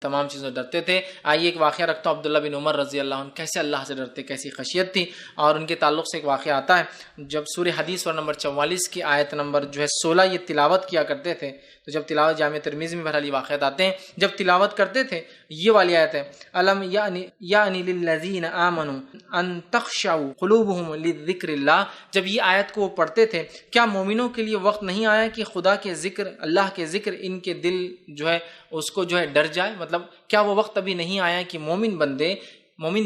تمام چیزوں ڈرتے تھے۔ آئیے ایک واقعہ رکھتا ہوں عبداللہ بن عمر رضی اللہ عنہ کیسے اللہ سے ڈرتے، کیسی خشیت تھی، اور ان کے تعلق سے ایک واقعہ آتا ہے جب سورہ حدیث اور نمبر 44 کی آیت نمبر 16 یہ تلاوت کیا کرتے تھے، تو جب تلاوت جامع ترمذی میں بہرحال یہ واقعات آتے ہیں، جب تلاوت کرتے تھے یہ والی آیت ہے الم یعنی للذین آمنوا ان تخشع قلوبهم لذکر اللہ، جب یہ آیت کو وہ پڑھتے تھے کیا مومنوں کے لیے وقت نہیں آیا کہ خدا کے ذکر، اللہ کے ذکر ان کے دل جو ہے اس کو جو ہے ڈر جائے، مطلب کیا وہ وقت ابھی نہیں آیا کہ مومن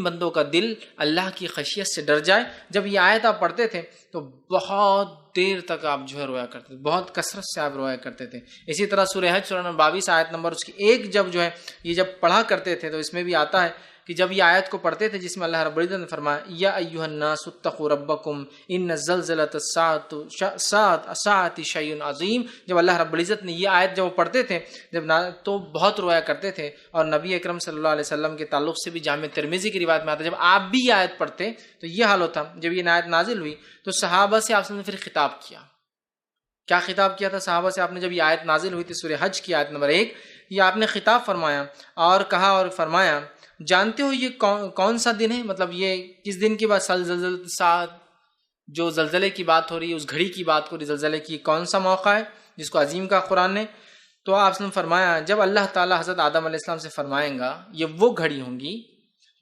بندوں کا دل اللہ کی خشیت سے ڈر جائے؟ جب یہ آیت آپ پڑھتے تھے تو بہت دیر تک آپ جو ہے رویا کرتے تھے، بہت کثرت سے آپ رویا کرتے تھے۔ اسی طرح سورہ حج سورہ نمبر 22 آیت نمبر اس کی 1 جب جو ہے یہ جب پڑھا کرتے تھے تو اس میں بھی آتا ہے کہ جب یہ آیت کو پڑھتے تھے جس میں اللہ رب العزت نے فرمایا یا ایھا الناس اتقوا ربکم ان زلزلۃ الساعۃ شیء عظیم، جب اللہ رب العزت نے یہ آیت جب وہ پڑھتے تھے تو بہت رویا کرتے تھے، اور نبی اکرم صلی اللہ علیہ وسلم کے تعلق سے بھی جامع ترمذی کی روایت میں آتا ہے جب آپ بھی یہ آیت پڑھتے تو یہ حال ہوتا۔ جب یہ آیت نازل ہوئی تو صحابہ سے آپ نے پھر خطاب کیا، کیا خطاب کیا تھا صحابہ سے آپ نے؟ جب یہ آیت نازل ہوئی تھی سورہ حج کی آیت نمبر 1، یہ آپ نے خطاب فرمایا اور کہا اور فرمایا جانتے ہو یہ کون سا دن ہے، مطلب یہ کس دن کی بات، زلزلۃ الساعۃ، جو زلزلے کی بات ہو رہی ہے اس گھڑی کی بات ہو رہی ہے، زلزلے کی کون سا موقع ہے جس کو عظیم کہا قرآن نے؟ تو آپ نے فرمایا جب اللہ تعالیٰ حضرت آدم علیہ السلام سے فرمائیں گا یہ وہ گھڑی ہوں گی،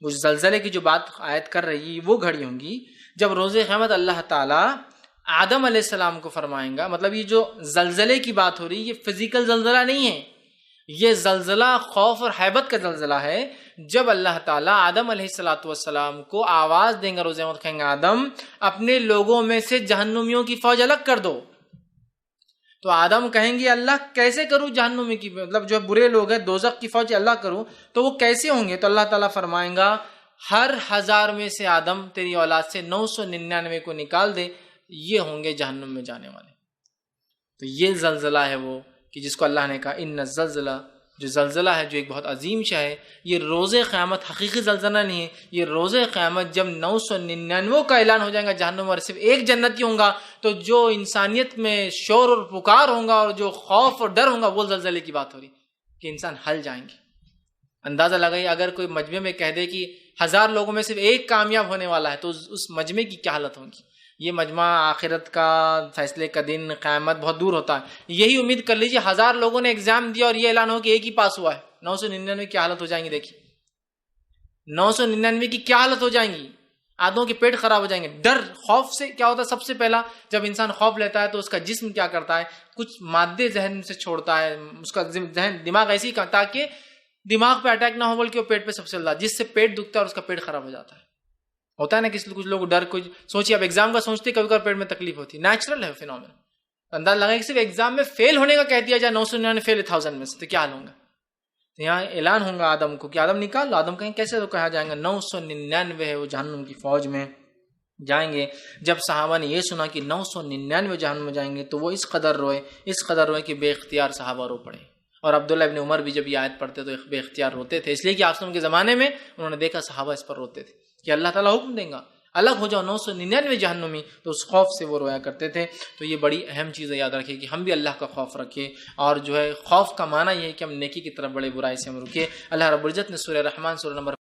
وہ زلزلے کی جو بات آیت کر رہی ہے وہ گھڑی ہوں گی جب روز قیامت اللہ تعالیٰ آدم علیہ السلام کو فرمائیں گا، مطلب یہ جو زلزلے کی بات ہو رہی ہے یہ فزیکل زلزلہ نہیں ہے، یہ زلزلہ خوف اور حیبت کا زلزلہ ہے۔ جب اللہ تعالیٰ آدم علیہ السلام کو آواز دیں گا روز قیامت، کہیں گے آدم اپنے لوگوں میں سے جہنمیوں کی فوج الگ کر دو، تو آدم کہیں گے اللہ کیسے کروں جہنمی کی، مطلب جو برے لوگ ہیں دوزخ کی فوج اللہ کروں تو وہ کیسے ہوں گے؟ تو اللہ تعالیٰ فرمائیں گا ہر 1000 میں سے آدم تیری اولاد سے 999 کو نکال دے، یہ ہوں گے جہنم میں جانے والے۔ تو یہ زلزلہ ہے وہ کہ جس کو اللہ نے کہا ان الزلزلہ، جو زلزلہ ہے جو ایک بہت عظیم شے ہے، یہ روز قیامت حقیقی زلزلہ نہیں ہے، یہ روز قیامت جب 999 کا اعلان ہو جائے گا جہنم اور صرف ایک جنتی ہوں گا، تو جو انسانیت میں شور اور پکار ہوں گا اور جو خوف اور ڈر ہوں گا وہ زلزلے کی بات ہو رہی کہ انسان ہل جائیں گے۔ اندازہ لگائیے اگر کوئی مجمع میں کہہ دے کہ 1000 لوگوں میں صرف ایک کامیاب ہونے والا ہے تو اس مجمع کی کیا حالت ہوگی؟ یہ مجمع آخرت کا فیصلے کا دن، قیامت بہت دور ہوتا ہے، یہی امید کر لیجیے 1000 لوگوں نے ایگزام دیا اور یہ اعلان ہو کہ ایک ہی پاس ہوا ہے، 999 کی حالت ہو جائیں گی۔ دیکھیے 999 کی کیا حالت ہو جائیں گی، آدھوں کے پیٹ خراب ہو جائیں گے۔ ڈر خوف سے کیا ہوتا ہے؟ سب سے پہلا جب انسان خوف لیتا ہے تو اس کا جسم کیا کرتا ہے، کچھ مادے ذہن سے چھوڑتا ہے، اس کا ذہن دماغ ایسی کا تاکہ دماغ پہ اٹیک نہ ہو بلکہ وہ پیٹ پہ سب سے زیادہ، جس سے پیٹ دکھتا ہے اور اس کا پیٹ خراب ہو جاتا ہے۔ ہوتا ہے نا کچھ لوگ ڈر کو سوچیے، اب ایگزام کا سوچتے کبھی کبھی پیٹ میں تکلیف ہوتی ہے، نیچرل ہے فینومین۔ انداز لگائیں کہ صرف ایگزام میں فیل ہونے کا کہہ دیا جائے 999 فیل 1000 میں سے تو کیا حال ہوں گا؟ تو یہاں اعلان ہوگا آدم کو کہ آدم نکال لو، آدم کہیں کیسے؟ تو کہا جائے گا 999 ہے وہ جہنم کی فوج میں جائیں گے۔ جب صحابہ نے یہ سنا کہ 999 جہنم میں جائیں گے تو وہ اس قدر روئے کہ بے اختیار صحابہ رو پڑے، اور عبداللہ ابن عمر بھی جب یہ آیت پڑھتے تو بے اختیار روتے تھے، اس لیے کہ آپ کے زمانے میں انہوں نے دیکھا صحابہ اس پر روتے تھے کہ اللہ تعالیٰ حکم دیں گا الگ ہو جاؤ 999 جہنمی، تو اس خوف سے وہ رویا کرتے تھے۔ تو یہ بڑی اہم چیز ہے، یاد رکھیں کہ ہم بھی اللہ کا خوف رکھیں، اور جو ہے خوف کا معنی یہ ہے کہ ہم نیکی کی طرف بڑے، برائی سے ہم رکیں۔ اللہ رب العزت نے سورہ رحمان سورہ نمبر